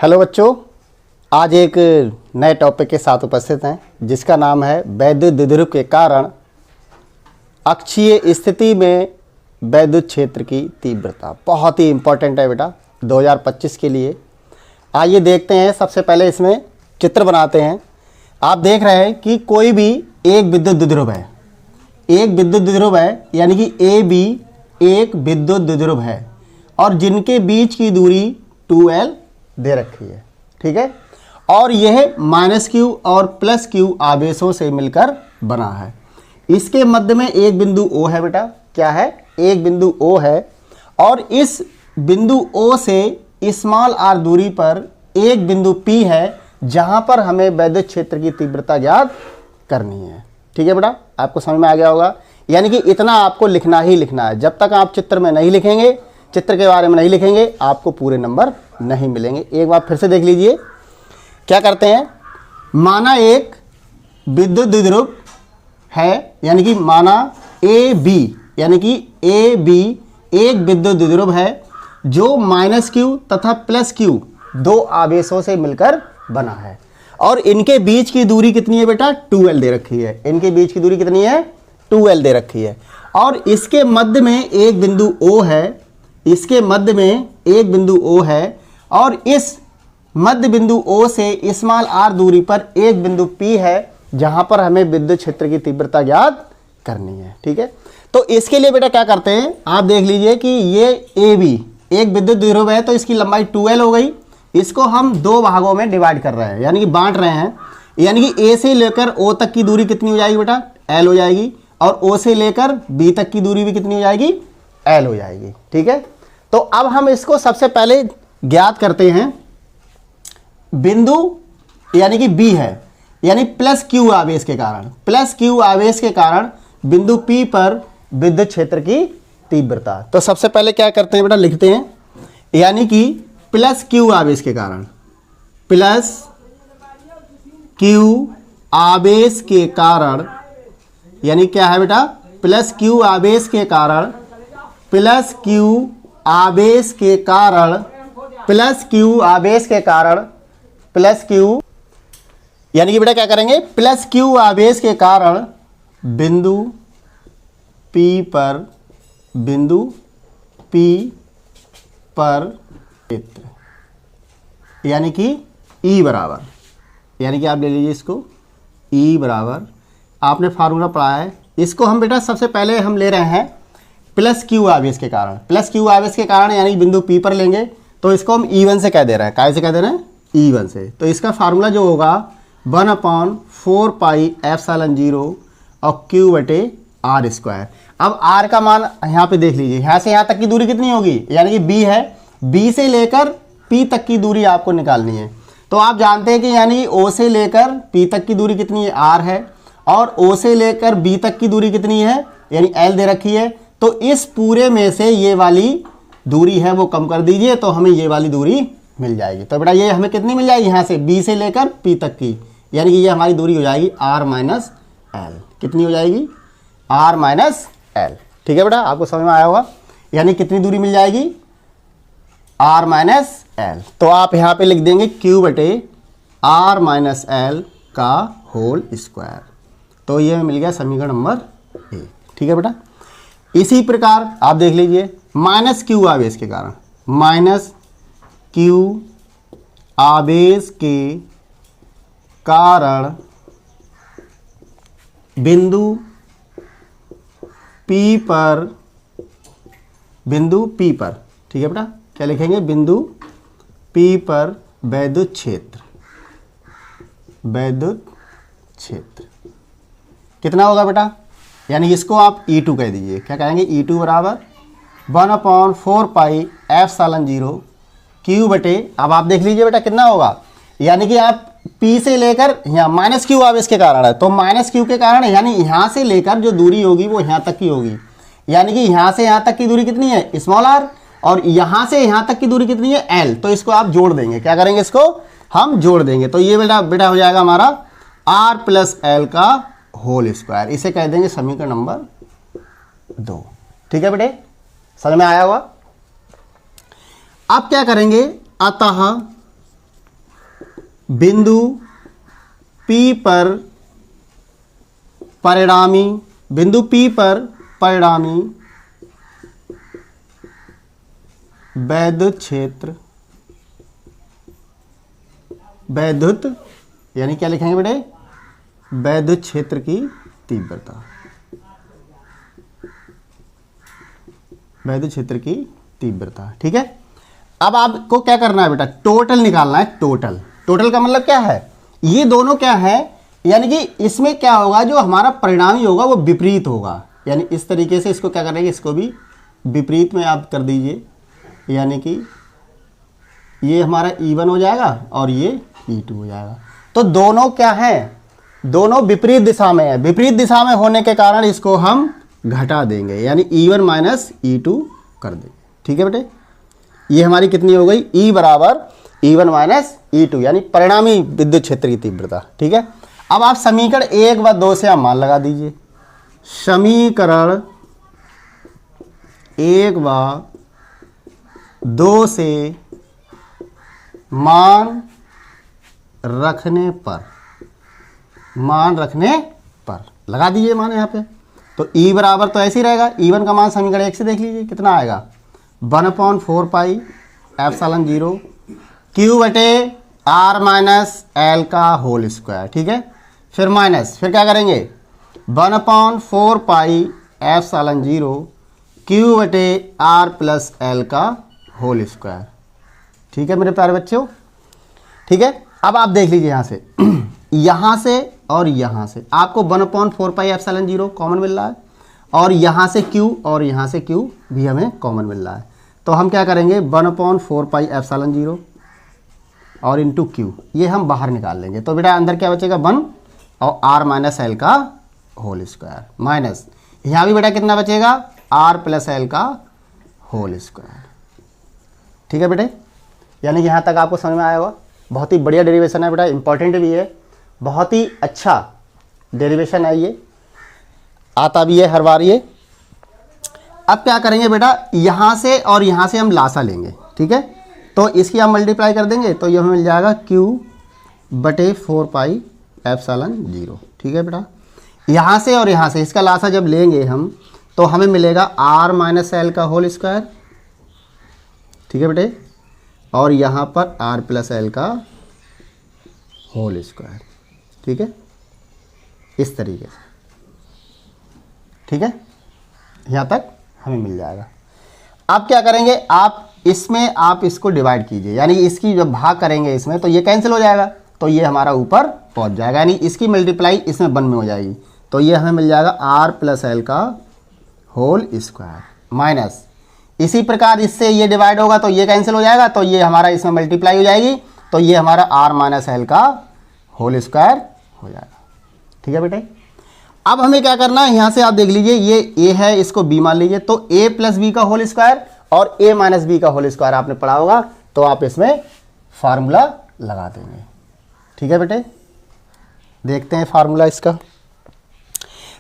Hello बच्चों, आज एक नए टॉपिक के साथ उपस्थित हैं जिसका नाम है वैद्युत द्विध्रुव के कारण अक्षीय स्थिति में वैद्युत क्षेत्र की तीव्रता। बहुत ही इंपॉर्टेंट है बेटा 2025 के लिए। आइए देखते हैं। सबसे पहले इसमें चित्र बनाते हैं। आप देख रहे हैं कि कोई भी एक विद्युत द्विध्रुव है, एक विद्युत द्विध्रुव है यानी कि ए बी एक विद्युत द्विध्रुव है और जिनके बीच की दूरी 2L दे रखी है, ठीक है। और यह -Q और +Q आवेशों से मिलकर बना है। इसके मध्य में एक बिंदु O है बेटा। क्या है? एक बिंदु O है और इस बिंदु O से स्मॉल r दूरी पर एक बिंदु P है जहां पर हमें वैद्युत क्षेत्र की तीव्रता ज्ञात करनी है, ठीक है बेटा। आपको समझ में आ गया होगा। यानी कि इतना आपको लिखना ही लिखना है। जब तक आप चित्र में नहीं लिखेंगे, चित्र के बारे में नहीं लिखेंगे, आपको पूरे नंबर नहीं मिलेंगे। एक बार फिर से देख लीजिए। क्या करते हैं? माना एक विद्युत द्विध्रुव है, यानी कि माना ए बी, यानी कि ए बी एक विद्युत द्विध्रुव है जो -Q तथा +Q दो आवेशों से मिलकर बना है और इनके बीच की दूरी कितनी है बेटा? 2L दे रखी है। इनके बीच की दूरी कितनी है? 2L दे रखी है और इसके मध्य में एक बिंदु O है। इसके मध्य में एक बिंदु O है और इस मध्य बिंदु O से स्मॉल r दूरी पर एक बिंदु P है जहां पर हमें विद्युत क्षेत्र की तीव्रता ज्ञात करनी है, ठीक है। तो इसके लिए बेटा क्या करते हैं? आप देख लीजिए कि ये AB एक विद्युत द्विध्रुव है तो इसकी लंबाई 2L हो गई। इसको हम दो भागों में डिवाइड कर रहे हैं, यानी कि बांट रहे हैं। यानी कि A से लेकर O तक की दूरी कितनी हो जाएगी बेटा? L हो जाएगी और O से लेकर B तक की दूरी भी कितनी हो जाएगी? L हो जाएगी, ठीक है। तो अब हम इसको सबसे पहले ज्ञात करते हैं। बिंदु यानी कि B है, यानी +Q आवेश के कारण, +Q आवेश के कारण बिंदु P पर विद्युत क्षेत्र की तीव्रता। तो सबसे पहले क्या करते हैं बेटा? लिखते हैं, यानी कि +Q आवेश के कारण, +Q आवेश के कारण, यानी क्या है बेटा? +Q आवेश के कारण, +Q आवेश के कारण, +Q आवेश के कारण, +Q यानी कि बेटा क्या करेंगे? +Q आवेश के कारण बिंदु P पर, बिंदु P पर क्षेत्र, यानी कि E बराबर, यानी कि आप ले लीजिए इसको E बराबर, आपने फार्मूला पढ़ा है। इसको हम बेटा सबसे पहले हम ले रहे हैं +Q आवेश के कारण, +Q आवेश के कारण यानी बिंदु P पर लेंगे तो इसको हम E1 से कह दे रहे हैं। काय से कह दे रहे हैं? E1 से। तो इसका फार्मूला जो होगा 1/4πε0 और Q/r²। अब R का मान यहाँ पे देख लीजिए, यहाँ से यहाँ तक की दूरी कितनी होगी? यानी कि B है, B से लेकर P तक की दूरी आपको निकालनी है। तो आप जानते हैं कि यानी O से लेकर P तक की दूरी कितनी है? R है और O से लेकर B तक की दूरी कितनी है? यानी L दे रखी है। तो इस पूरे में से ये वाली दूरी है वो कम कर दीजिए तो हमें ये वाली दूरी मिल जाएगी। तो बेटा ये हमें कितनी मिल जाएगी? यहाँ से B से लेकर P तक की, यानी कि ये हमारी दूरी हो जाएगी R-L। कितनी हो जाएगी? R-L, ठीक है बेटा। आपको समझ में आया होगा। यानी कितनी दूरी मिल जाएगी? R-L। तो आप यहाँ पे लिख देंगे Q/R-L का होल स्क्वायर। तो ये मिल गया समीकरण नंबर 1, ठीक है बेटा। इसी प्रकार आप देख लीजिए -Q आवेश के कारण, -Q आवेश के कारण बिंदु P पर, बिंदु P पर, ठीक है बेटा। क्या लिखेंगे? बिंदु P पर वैद्युत क्षेत्र, वैद्युत क्षेत्र कितना होगा बेटा? यानी इसको आप E2 कह दीजिए। क्या कहेंगे? E2 बराबर 1/4πε0 Q/, अब आप देख लीजिए बेटा कितना होगा। यानी कि आप P से लेकर यहाँ -Q आवेश के कारण है तो -Q के कारण, यानी यहाँ से लेकर जो दूरी होगी वो यहाँ तक की होगी। यानी कि यहाँ से यहाँ तक की दूरी कितनी है? स्मॉल r, और यहाँ से यहाँ तक की दूरी कितनी है? L। तो इसको आप जोड़ देंगे। क्या करेंगे? इसको हम जोड़ देंगे। तो ये बेटा हो जाएगा हमारा R+L का होल स्क्वायर। इसे कह देंगे समीकरण नंबर 2, ठीक है बेटे। समझ में आया होगा। अब क्या करेंगे? अतः बिंदु P पर परिणामी, बिंदु P पर परिणामी वैद्युत क्षेत्र, वैद्युत यानी क्या लिखेंगे बेटे, वैद्युत क्षेत्र की तीव्रता, वैद्युत क्षेत्र की तीव्रता। ठीक है, अब आपको क्या करना है बेटा, टोटल निकालना है। टोटल, टोटल का मतलब क्या है, ये दोनों क्या है, यानी कि इसमें क्या होगा, जो हमारा परिणामी होगा वो विपरीत होगा। यानी इस तरीके से इसको क्या करेंगे, इसको भी विपरीत में आप कर दीजिए, यानी कि ये हमारा E1 हो जाएगा और ये E2 हो जाएगा। तो दोनों क्या है, दोनों विपरीत दिशा में है। विपरीत दिशा में होने के कारण इसको हम घटा देंगे, यानी E1 माइनस E2 कर देंगे। ठीक है बेटे, ये हमारी कितनी हो गई, E बराबर E1 माइनस E2, यानी परिणामी विद्युत क्षेत्र की तीव्रता। ठीक है, अब आप समीकरण 1 व 2 से आप मान लगा दीजिए। समीकरण 1 व 2 से मान रखने पर, मान रखने पर लगा दीजिए मान यहाँ पे। तो E बराबर तो ऐसे ही रहेगा, E1 का मान समीकरण 1 से देख लीजिए कितना आएगा, 1/4 पाई एप्सिलॉन 0 Q बटे R माइनस L का होल स्क्वायर। ठीक है, फिर माइनस, फिर क्या करेंगे, 1/4 पाई एप्सिलॉन 0 Q बटे R प्लस L का होल स्क्वायर। ठीक है मेरे प्यारे बच्चों, ठीक है। अब आप देख लीजिए यहाँ से यहाँ से और यहाँ से आपको 1/4 पाई एप्सिलॉन 0 कॉमन मिल रहा है, और यहाँ से Q और यहाँ से Q भी हमें कॉमन मिल रहा है। तो हम क्या करेंगे, 1/4 पाई एप्सिलॉन 0 और इंटू Q, ये हम बाहर निकाल लेंगे। तो बेटा अंदर क्या बचेगा, 1 और R माइनस L का होल स्क्वायर, माइनस यहाँ भी बेटा कितना बचेगा, R प्लस L का होल स्क्वायर। ठीक है बेटे, यानी यहाँ तक आपको समझ में आया होगा। बहुत ही बढ़िया डेरिवेशन है बेटा, इंपॉर्टेंट भी है, बहुत ही अच्छा डेरिवेशन है, ये आता भी है हर बार ये। अब क्या करेंगे बेटा, यहाँ से और यहाँ से हम लासा लेंगे। ठीक है, तो इसकी हम मल्टीप्लाई कर देंगे तो ये हमें मिल जाएगा Q बटे 4 पाई एप्सिलॉन 0। ठीक है बेटा, यहाँ से और यहाँ से इसका लासा जब लेंगे हम तो हमें मिलेगा R माइनस L का होल स्क्वायर। ठीक है बेटे, और यहाँ पर R प्लस L का होल स्क्वायर। ठीक है, इस तरीके से। ठीक है, यहाँ तक हमें मिल जाएगा। अब क्या करेंगे, आप इसमें आप इसको डिवाइड कीजिए, यानी इसकी जब भाग करेंगे इसमें तो ये कैंसिल हो जाएगा, तो ये हमारा ऊपर पहुँच जाएगा, यानी इसकी मल्टीप्लाई इसमें 1 में हो जाएगी। तो ये हमें मिल जाएगा R प्लस L का होल स्क्वायर, माइनस इसी प्रकार इससे ये डिवाइड होगा तो ये कैंसिल हो जाएगा, तो ये हमारा इसमें मल्टीप्लाई हो जाएगी, तो ये हमारा R माइनस L का होल स्क्वायर हो जाएगा। ठीक है बेटे, अब हमें क्या करना है, यहाँ से आप देख लीजिए ये A है, इसको B मान लीजिए, तो A प्लस बी का होल स्क्वायर और A माइनस बी का होल स्क्वायर आपने पढ़ा होगा, तो आप इसमें फार्मूला लगा देंगे। ठीक है बेटे, देखते हैं फार्मूला इसका।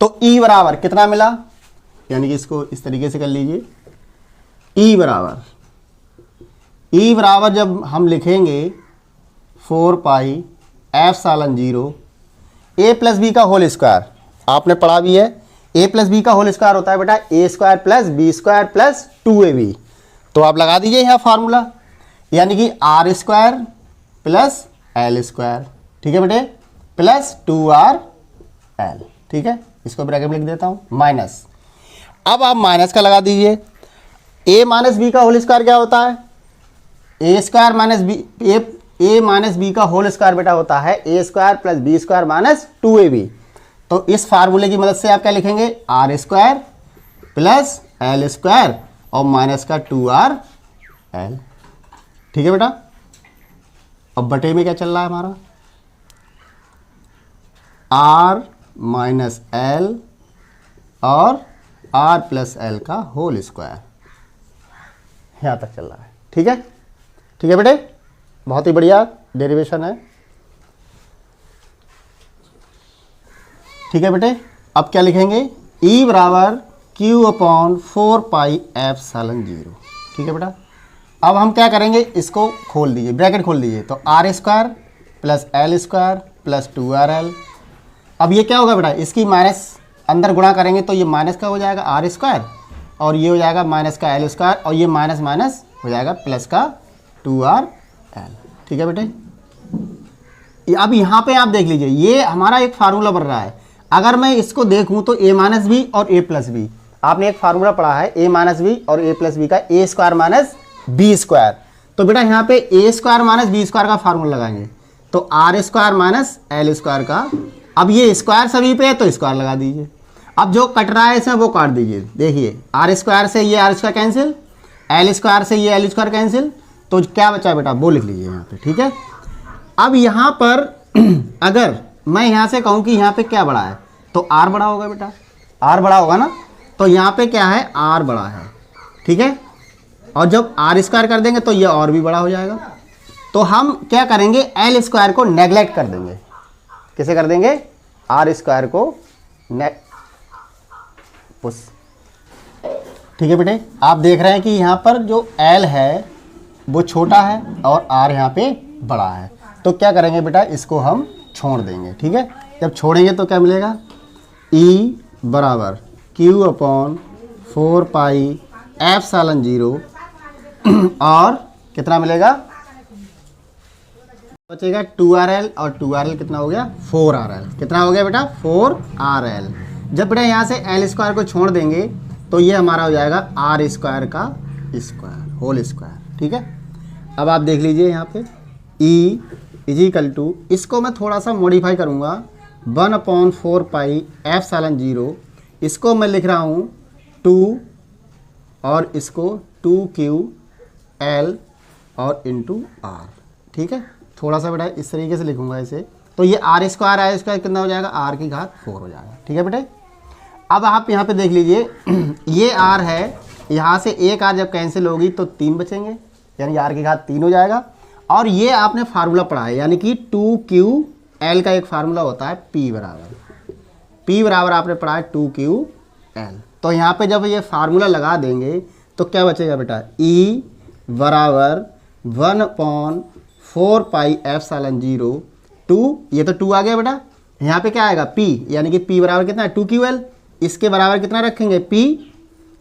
तो E बराबर कितना मिला, यानी कि इसको इस तरीके से कर लीजिए, E बराबर जब हम लिखेंगे 4 pi epsilon 0 A plus B का होल स्क्वायर, आपने पढ़ा भी है, A प्लस बी का होल स्क्वायर होता है बेटा A square plus B square plus 2AB। तो आप लगा दीजिए यहाँ फार्मूला, यानी कि R square plus L square. ठीक है बेटे, प्लस 2RL। ठीक है, इसको ब्रैकेट में लिख देता हूँ, माइनस, अब आप माइनस का लगा दीजिए। A माइनस बी का होल स्क्वायर क्या होता है, A square minus B, A minus B का होल स्क्वायर बेटा होता है A square plus B square minus 2AB। तो इस फार्मूले की मदद से आप क्या लिखेंगे, R square plus L square और माइनस का 2RL। ठीक है बेटा, अब बटे में क्या चल रहा है हमारा, R माइनस L और R प्लस L का होल स्क्वायर, यहाँ तक चल रहा है। ठीक है, ठीक है बेटे, बहुत ही बढ़िया डेरिवेशन है। ठीक है बेटे, अब क्या लिखेंगे, E बराबर Q अपॉन 4 पाई एप्सिलॉन 0। ठीक है बेटा, अब हम क्या करेंगे, इसको खोल दीजिए, ब्रैकेट खोल दीजिए, तो R square plus L square plus 2RL। अब ये क्या होगा बेटा, इसकी माइनस अंदर गुणा करेंगे तो ये माइनस का हो जाएगा आर स्क्वायर और ये हो जाएगा माइनस का एल स्क्वायर और ये माइनस माइनस हो जाएगा प्लस का 2RL। ठीक है बेटे। अब यहाँ पे आप देख लीजिए, ये हमारा एक फार्मूला बन रहा है। अगर मैं इसको देखूँ तो a माइनस बी और a प्लस बी, आपने एक फार्मूला पढ़ा है a माइनस बी और a प्लस बी का a square minus B square. तो बेटा यहाँ पे a square minus B square का फार्मूला लगाएंगे तो R square minus L square का। अब ये स्क्वायर सभी पे है तो स्क्वायर लगा दीजिए। अब जो कट रहा है इसमें वो काट दीजिए। देखिए आर स्क्वायर से ये R square cancel, L square से ये एल स्क्वायर कैंसिल, तो क्या बचा बेटा वो लिख लीजिए यहाँ पे। ठीक है। अब यहाँ पर अगर मैं यहाँ से कहूँ कि यहाँ पे क्या बड़ा है तो आर बड़ा होगा बेटा, आर बड़ा होगा ना, तो यहाँ पे क्या है आर बड़ा है। ठीक है। और जब आर स्क्वायर कर देंगे तो ये और भी बड़ा हो जाएगा। तो हम क्या करेंगे, एल स्क्वायर को नेगलेक्ट कर देंगे। किसे कर देंगे, आर स्क्वायर को ठीक है बेटे। आप देख रहे हैं कि यहाँ पर जो एल है वो छोटा है और आर यहाँ पे बड़ा है, तो क्या करेंगे बेटा, इसको हम छोड़ देंगे। ठीक है। जब छोड़ेंगे तो क्या मिलेगा, ई बराबर क्यू अपॉन 4 पाई एप्सिलॉन 0 और कितना मिलेगा, बचेगा 2RL और 2RL कितना हो गया 4RL। कितना हो गया बेटा 4RL। जब बेटा यहाँ से एल स्क्वायर को छोड़ देंगे तो ये हमारा हो जाएगा आर स्क्वायर का स्क्वायर होल स्क्वायर। ठीक है। अब आप देख लीजिए यहाँ पे ई इजिकल टू, इसको मैं थोड़ा सा मॉडिफाई करूँगा 1/4 पाई एप्सिलॉन 0, इसको मैं लिख रहा हूँ 2 और इसको 2QL और इंटू आर। ठीक है। थोड़ा सा बेटा इस तरीके से लिखूंगा इसे, तो ये आर स्क्वायर कितना हो जाएगा, आर की घात 4 हो जाएगा। ठीक है बेटे। अब आप यहाँ पे देख लीजिए ये आर है, यहाँ से एक आर जब कैंसिल होगी तो 3 बचेंगे, यानी आर की घात 3 हो जाएगा। और ये आपने फार्मूला पढ़ा है, यानी कि 2QL का एक फार्मूला होता है P बराबर आपने पढ़ा है 2QL। तो यहाँ पे जब ये फार्मूला लगा देंगे तो क्या बचेगा बेटा, E बराबर 1/4 पाई एप्सिलॉन 0 2, ये तो 2 आ गया बेटा। यहाँ पे क्या आएगा P, यानी कि P बराबर कितना है 2QL, इसके बराबर कितना रखेंगे P,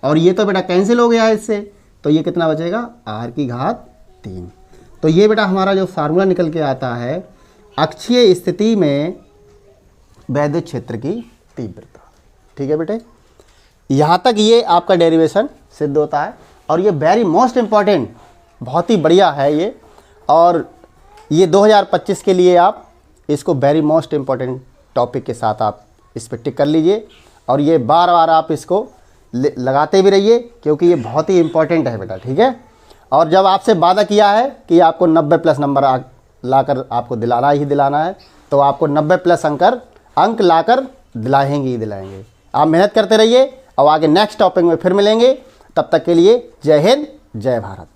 और ये तो बेटा कैंसिल हो गया है इससे, तो ये कितना बचेगा R की घात 3। तो ये बेटा हमारा जो फार्मूला निकल के आता है अक्षीय स्थिति में वैद्युत क्षेत्र की तीव्रता। ठीक है बेटे। यहाँ तक ये आपका डेरिवेशन सिद्ध होता है और ये वेरी मोस्ट इम्पॉर्टेंट, बहुत ही बढ़िया है ये। और ये 2025 के लिए आप इसको वेरी मोस्ट इम्पॉर्टेंट टॉपिक के साथ आप इस पर टिक कर लीजिए और ये बार बार आप इसको लगाते भी रहिए क्योंकि ये बहुत ही इम्पॉर्टेंट है बेटा। ठीक है। और जब आपसे वादा किया है कि आपको 90+ नंबर लाकर आपको दिलाना ही दिलाना है, तो आपको 90+ अंक लाकर दिलाएंगे। आप मेहनत करते रहिए और आगे नेक्स्ट टॉपिक में फिर मिलेंगे। तब तक के लिए जय हिंद, जय भारत।